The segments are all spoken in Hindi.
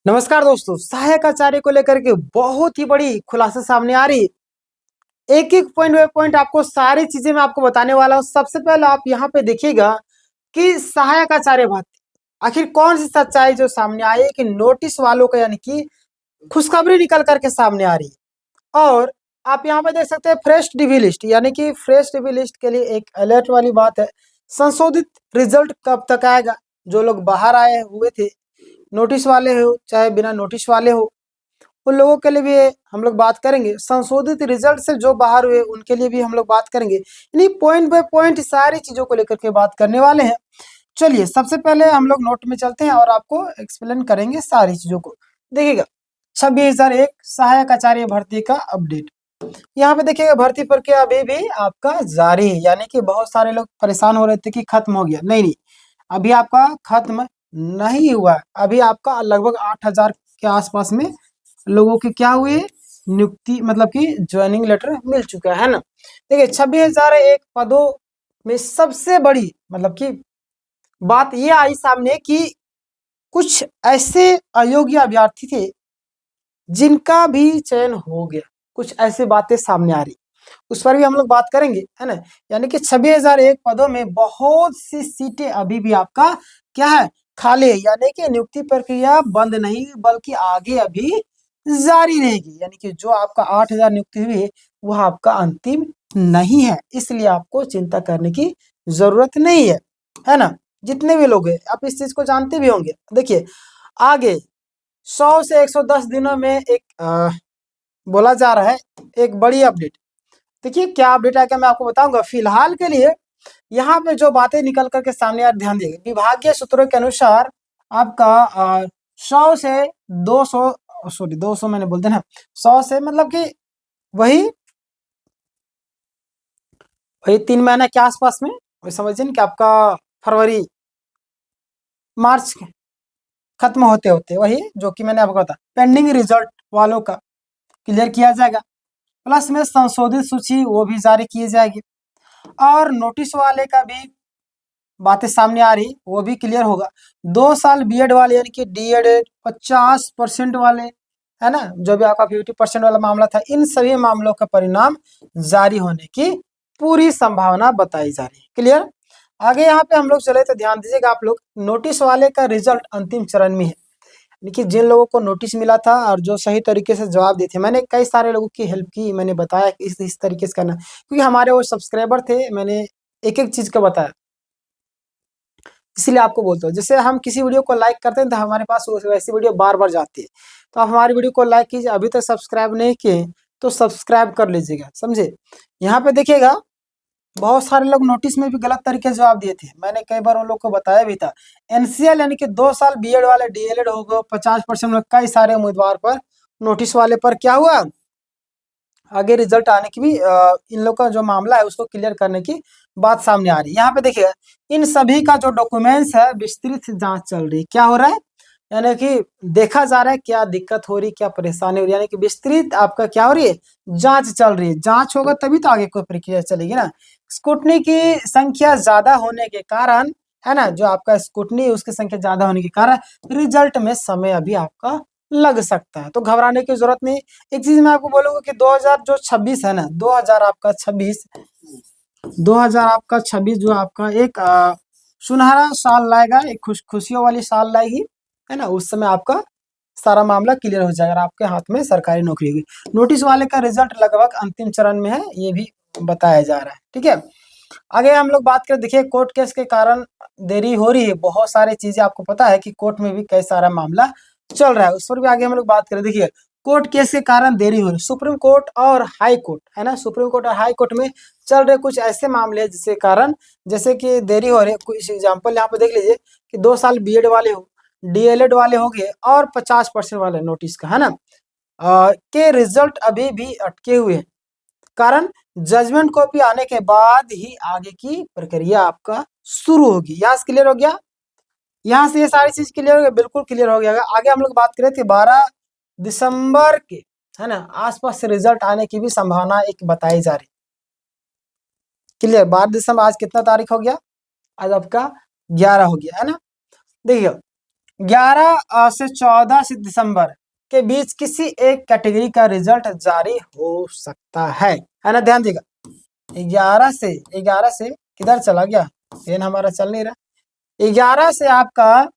नमस्कार दोस्तों, सहायक आचार्य को लेकर के बहुत ही बड़ी खुलासा सामने आ रही है। एक-एक पॉइंट बाय पॉइंट आपको सारी चीजें मैं आपको बताने वाला हूँ। सबसे पहले आप यहाँ पे देखिएगा कि सहायक आचार्य भर्ती आखिर कौन सी सच्चाई जो सामने आई है कि नोटिस वालों का यानी कि खुशखबरी निकल कर के सामने आ रही है। और आप यहाँ पे देख सकते हैं फ्रेश डीबी लिस्ट यानी कि फ्रेश डीबी लिस्ट के लिए एक अलर्ट वाली बात है। संशोधित रिजल्ट कब तक आएगा? जो लोग बाहर आए हुए थे, नोटिस वाले हो चाहे बिना नोटिस वाले हो, उन लोगों के लिए भी हम लोग बात करेंगे। संशोधित रिजल्ट से जो बाहर हुए उनके लिए भी हम लोग बात करेंगे। यानी पॉइंट बाय पॉइंट सारी चीजों को लेकर के बात करने वाले हैं। चलिए सबसे पहले हम लोग नोट में चलते हैं और आपको एक्सप्लेन करेंगे सारी चीजों को। देखिएगा 26,001 सहायक आचार्य भर्ती का अपडेट। यहाँ पे देखिएगा भर्ती प्रक्रिया अभी भी आपका जारी है, यानी कि बहुत सारे लोग परेशान हो रहे थे कि खत्म हो गया। नहीं, अभी आपका खत्म नहीं हुआ। अभी आपका लगभग 8,000 के आसपास में लोगों के क्या हुए, नियुक्ति मतलब कि ज्वाइनिंग लेटर मिल चुका है ना। देखिए 26,001 पदों में सबसे बड़ी मतलब कि बात ये आई सामने कि कुछ ऐसे अयोग्य अभ्यर्थी थे जिनका भी चयन हो गया। कुछ ऐसी बातें सामने आ रही, उस पर भी हम लोग बात करेंगे, है ना। यानी कि 26,001 पदों में बहुत सी सीटें अभी भी आपका क्या है, खाली है। यानी कि नियुक्ति प्रक्रिया बंद नहीं बल्कि आगे अभी जारी रहेगी। यानी कि जो आपका 8,000 नियुक्ति हुई है वह आपका अंतिम नहीं है, इसलिए आपको चिंता करने की जरूरत नहीं है ना। जितने भी लोग हैं आप इस चीज को जानते भी होंगे। देखिए आगे 100 से 110 दिनों में एक बोला जा रहा है एक बड़ी अपडेट। देखिए क्या अपडेट आएगा मैं आपको बताऊंगा। फिलहाल के लिए यहाँ पे जो बातें निकल करके सामने आ ध्यान दिए विभागीय सूत्रों के अनुसार आपका 100 से 200 सॉरी 200 मैंने बोल दिया ना, 100 से मतलब कि वही वही 3 महीने के आसपास में, वही समझिए ना कि आपका फरवरी मार्च खत्म होते होते वही जो कि मैंने आपको बताया पेंडिंग रिजल्ट वालों का क्लियर किया जाएगा। प्लस में संशोधित सूची वो भी जारी की जाएगी और नोटिस वाले का भी बातें सामने आ रही वो भी क्लियर होगा। 2 साल बीएड वाले यानी कि डीएड 50% वाले, है ना, जो भी आपका 50% वाला मामला था, इन सभी मामलों का परिणाम जारी होने की पूरी संभावना बताई जा रही है। क्लियर। आगे यहाँ पे हम लोग चले तो ध्यान दीजिएगा आप लोग, नोटिस वाले का रिजल्ट अंतिम चरण में है। देखिए जिन लोगों को नोटिस मिला था और जो सही तरीके से जवाब दिए थे, मैंने कई सारे लोगों की हेल्प की, मैंने बताया कि इस तरीके से करना, क्योंकि हमारे वो सब्सक्राइबर थे, मैंने एक एक चीज का बताया, इसीलिए आपको बोलता हूँ। जैसे हम किसी वीडियो को लाइक करते हैं तो हमारे पास वैसी वीडियो बार बार जाती है, तो आप हमारी वीडियो को लाइक कीजिए। अभी तक सब्सक्राइब नहीं किए तो सब्सक्राइब कर लीजिएगा, समझे। यहाँ पे देखिएगा बहुत सारे लोग नोटिस में भी गलत तरीके से जवाब दिए थे, मैंने कई बार उन लोग को बताया भी था। एनसीएल यानी कि 2 साल बीएड वाले डीएलएड हो गए 50% में, कई सारे उम्मीदवार पर नोटिस वाले पर क्या हुआ, आगे रिजल्ट आने की भी इन लोग का जो मामला है उसको क्लियर करने की बात सामने आ रही है। यहाँ पे देखिए इन सभी का जो डॉक्यूमेंट्स है विस्तृत जांच चल रही है। क्या हो रहा है, यानी कि देखा जा रहा है क्या दिक्कत हो रही, क्या परेशानी हो रही, यानी कि विस्तृत आपका क्या हो रही है, जांच चल रही है। जांच होगा तभी तो आगे कोई प्रक्रिया चलेगी ना। स्कूटनी की संख्या ज्यादा होने के कारण, है ना, जो आपका स्कूटनी उसकी संख्या ज्यादा होने के कारण रिजल्ट में समय अभी आपका लग सकता है, तो घबराने की जरूरत नहीं। एक चीज मैं आपको बोलूंगा कि 2026 है ना, 2000 आपका 26, 2000 आपका 26 जो आपका एक सुनहरा साल लाएगा, एक खुशियों वाली साल लाएगी, है ना। उस समय आपका सारा मामला क्लियर हो जाएगा, आपके हाथ में सरकारी नौकरी होगी। नोटिस वाले का रिजल्ट लगभग अंतिम चरण में है, ये भी बताया जा रहा है। ठीक है, आगे हम लोग बात करें। देखिए कोर्ट केस के कारण देरी हो रही है, बहुत सारी चीजें आपको पता है कि कोर्ट में भी कई सारा मामला चल रहा है, उस पर भी आगे हम लोग बात करें। देखिए कोर्ट केस के कारण देरी हो रही, सुप्रीम कोर्ट और हाई कोर्ट, है ना, सुप्रीम कोर्ट और हाई कोर्ट में चल रहे कुछ ऐसे मामले हैं जिसके कारण जैसे कि देरी हो रही है। कुछ एग्जाम्पल यहाँ पे देख लीजिए कि 2 साल बीएड वाले हो, डीएलएड वाले हो गए और 50% वाले नोटिस का, है ना, के रिजल्ट अभी भी अटके हुए हैं। कारण जजमेंट कॉपी आने के बाद ही आगे की प्रक्रिया आपका शुरू होगी। यहाँ से क्लियर हो गया, यहाँ से ये सारी चीज क्लियर हो गया, बिल्कुल क्लियर हो गया। आगे हम लोग बात करें थे 12 दिसंबर के, है ना, आसपास से रिजल्ट आने की भी संभावना एक बताई जा रही। क्लियर, 12 दिसंबर, आज कितना तारीख हो गया, आज आपका 11 हो गया, है ना। देखिए 11 से 14 से दिसंबर के बीच किसी एक कैटेगरी का रिजल्ट जारी हो सकता है ना। ध्यान देगा, 11 से किधर चला गया, पेन हमारा चल नहीं रहा। 11 से आपका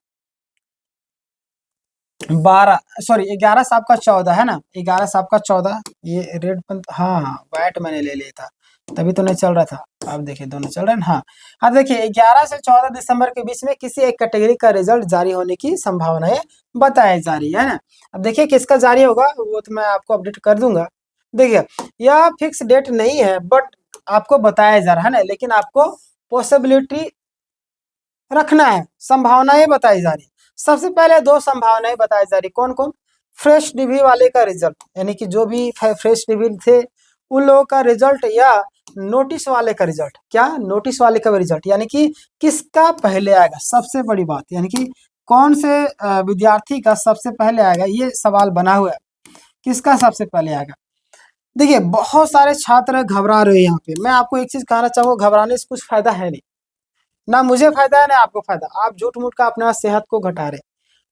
11 से आपका 14 है ना, 11 से आपका 14, ये रेड पेन, हाँ व्हाइट मैंने ले लिया था तभी तो नहीं चल रहा था। अब देखिए दोनों चल रहे हैं। हाँ देखिए 11 से 14 दिसंबर के बीच में किसी एक कैटेगरी का रिजल्ट जारी होने की संभावनाएं बताई जा रही है ना। अब देखिए किसका जारी होगा वो तो मैं आपको अपडेट कर दूंगा। देखिए यह फिक्स डेट नहीं है बट आपको बताया जा रहा है ना, लेकिन आपको पॉसिबिलिटी रखना है, संभावनाएं बताई जा रही। सबसे पहले दो संभावनाएं बताई जा रही, कौन कौन, फ्रेश डीबी वाले का रिजल्ट, यानी कि जो भी फ्रेश डीबी थे उन लोगों का रिजल्ट, या नोटिस वाले का रिजल्ट। क्या, नोटिस वाले का रिजल्ट, यानी कि किसका पहले आएगा, सबसे बड़ी बात, यानी कि कौन से विद्यार्थी का सबसे पहले आएगा, ये सवाल बना हुआ है, किसका सबसे पहले आएगा। देखिए बहुत सारे छात्र घबरा रहे हैं यहाँ पे, मैं आपको एक चीज कहना चाहूँगा, घबराने से कुछ फायदा है नहीं, ना मुझे फायदा है ना आपको फायदा, आप झूठ मूठ का अपने सेहत को घटा रहे,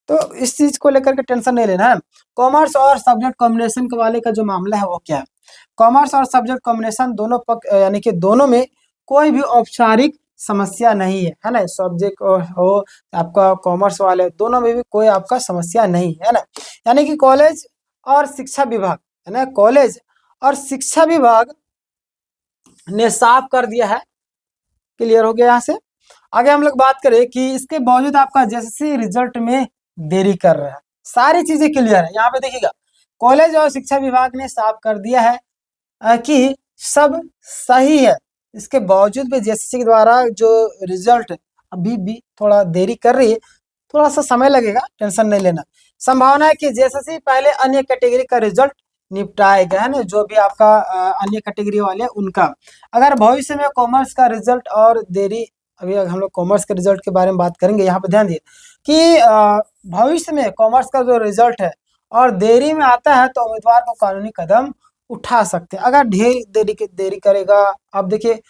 तो इस चीज को लेकर के टेंशन नहीं लेना है। कॉमर्स और सब्जेक्ट कॉम्बिनेशन के वाले का जो मामला है वो क्या है, कॉमर्स और सब्जेक्ट कॉम्बिनेशन दोनों पक्ष, यानी कि दोनों में कोई भी औपचारिक समस्या नहीं है ना, सब्जेक्ट हो आपका कॉमर्स वाले दोनों में भी कोई आपका समस्या नहीं है ना। यानी कि कॉलेज और शिक्षा विभाग है ना, कॉलेज और शिक्षा विभाग ने साफ कर दिया है, क्लियर हो गया। यहाँ से आगे हम लोग बात करें कि इसके बावजूद आपका जैसे रिजल्ट में देरी कर रहा है, सारी चीजें क्लियर है। यहाँ पे देखिएगा कॉलेज और शिक्षा विभाग ने साफ कर दिया है कि सब सही है, इसके बावजूद भी जेएसएससी के द्वारा जो रिजल्ट अभी भी थोड़ा देरी कर रही है, थोड़ा सा समय लगेगा, टेंशन नहीं लेना। संभावना है कि जेएसएससी पहले अन्य कैटेगरी का रिजल्ट निपटाएगा, है ना, जो भी आपका अन्य कैटेगरी वाले उनका। अगर भविष्य में कॉमर्स का रिजल्ट और देरी, अभी हम लोग कॉमर्स के रिजल्ट के बारे में बात करेंगे, यहाँ पे ध्यान दिए कि भविष्य में कॉमर्स का जो रिजल्ट है और देरी में आता है तो उम्मीदवार को कानूनी कदम उठा सकते हैं, अगर ढेर देरी करेगा। अब देखिए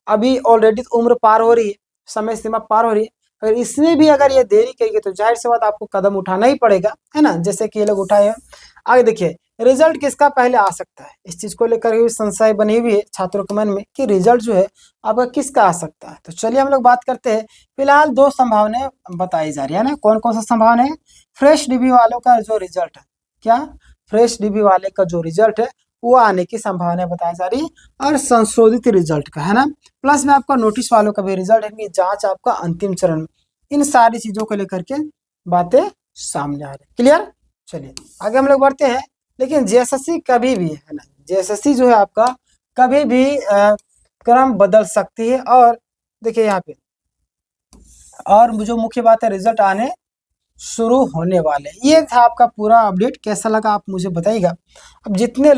अभी ऑलरेडी उम्र पार हो रही है, समय सीमा पार हो रही है, अगर इसमें भी अगर ये देरी करेगी तो जाहिर सी बात आपको कदम उठाना ही पड़ेगा, है ना, जैसे कि ये लोग उठाए हैं। आगे देखिए रिजल्ट किसका पहले आ सकता है, इस चीज को लेकर भी संशय बनी हुई है छात्रों के मन में कि रिजल्ट जो है आपका किसका आ सकता है। तो चलिए हम लोग बात करते हैं, फिलहाल दो संभावनाएं बताई जा रही है ना, कौन कौन सा संभावना है, फ्रेश डीबी वालों का जो रिजल्ट है, क्या, फ्रेश डीबी वाले का जो रिजल्ट है वो आने की संभावना बताई जा रही है, और संशोधित रिजल्ट का, है ना, प्लस में आपका नोटिस वालों का भी रिजल्ट है, जांच आपका अंतिम चरण में, इन सारी चीजों को लेकर के बातें सामने आ रही, क्लियर। चलिए आगे हम लोग बढ़ते हैं। लेकिन जेएसएससी कभी भी, है ना, जेएसएससी जो है आपका कभी भी क्रम बदल सकती है। और देखिए यहाँ पे और जो मुख्य बात है, रिजल्ट आने शुरू होने वाले, ये था आपका पूरा अपडेट। कैसा लगा आप मुझे बताइएगा। अब जितने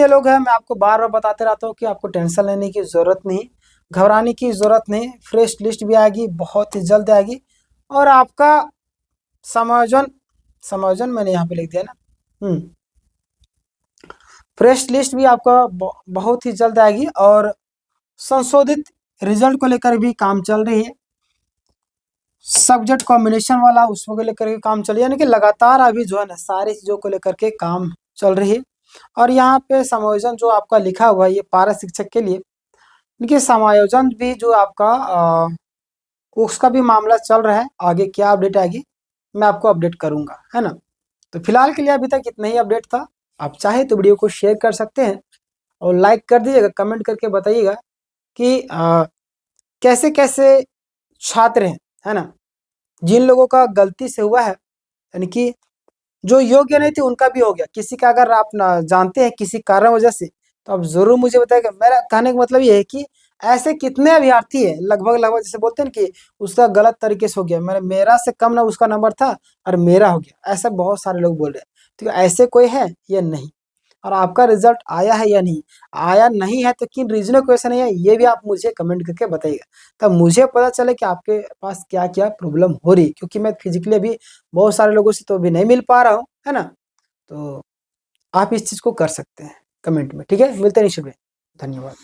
लोग हैं मैं आपको बार बार बताते रहता हूँ कि आपको टेंशन लेने की ज़रूरत नहीं, घबराने की ज़रूरत नहीं, फ्रेश लिस्ट भी आएगी, बहुत ही जल्द आएगी, और आपका समायोजन, समायोजन मैंने यहाँ पे लिख दिया ना, फ्रेश लिस्ट भी आपका बहुत ही जल्द आएगी, और संशोधित रिजल्ट को लेकर भी काम चल रही है, सब्जेक्ट कॉम्बिनेशन वाला उसको लेकर के काम चल रही है, यानी कि लगातार अभी जो है ना सारी चीज़ों को लेकर के काम चल रही है। और यहाँ पे समायोजन जो आपका लिखा हुआ है ये पारा शिक्षक के लिए, देखिए समायोजन भी जो आपका उसका भी मामला चल रहा है, आगे क्या अपडेट आएगी मैं आपको अपडेट करूंगा, है ना। तो फिलहाल के लिए अभी तक इतना ही अपडेट था। आप चाहे तो वीडियो को शेयर कर सकते हैं और लाइक कर दीजिएगा, कमेंट करके बताइएगा कि कैसे कैसे छात्र हैं, है ना, जिन लोगों का गलती से हुआ है, यानी कि जो योग्य नहीं थे उनका भी हो गया, किसी का अगर आप ना जानते हैं किसी कारण वजह से तो आप जरूर मुझे बताइएगा। मेरा कहने का मतलब ये है कि ऐसे कितने अभ्यर्थी है, लगभग लगभग जैसे बोलते हैं कि उसका गलत तरीके से हो गया, मेरा से कम ना उसका नंबर था और मेरा हो गया, ऐसा बहुत सारे लोग बोल रहे हैं। तो ऐसे कोई है या नहीं, और आपका रिजल्ट आया है या नहीं, आया नहीं है तो किन रीजनों की वजह से नहीं है ये भी आप मुझे कमेंट करके बताइएगा, तब मुझे पता चले कि आपके पास क्या क्या प्रॉब्लम हो रही है, क्योंकि मैं फिजिकली अभी बहुत सारे लोगों से तो अभी नहीं मिल पा रहा हूँ, है ना। तो आप इस चीज़ को कर सकते हैं कमेंट में, ठीक है। मिलते हैं नेक्स्ट वीडियो में, धन्यवाद।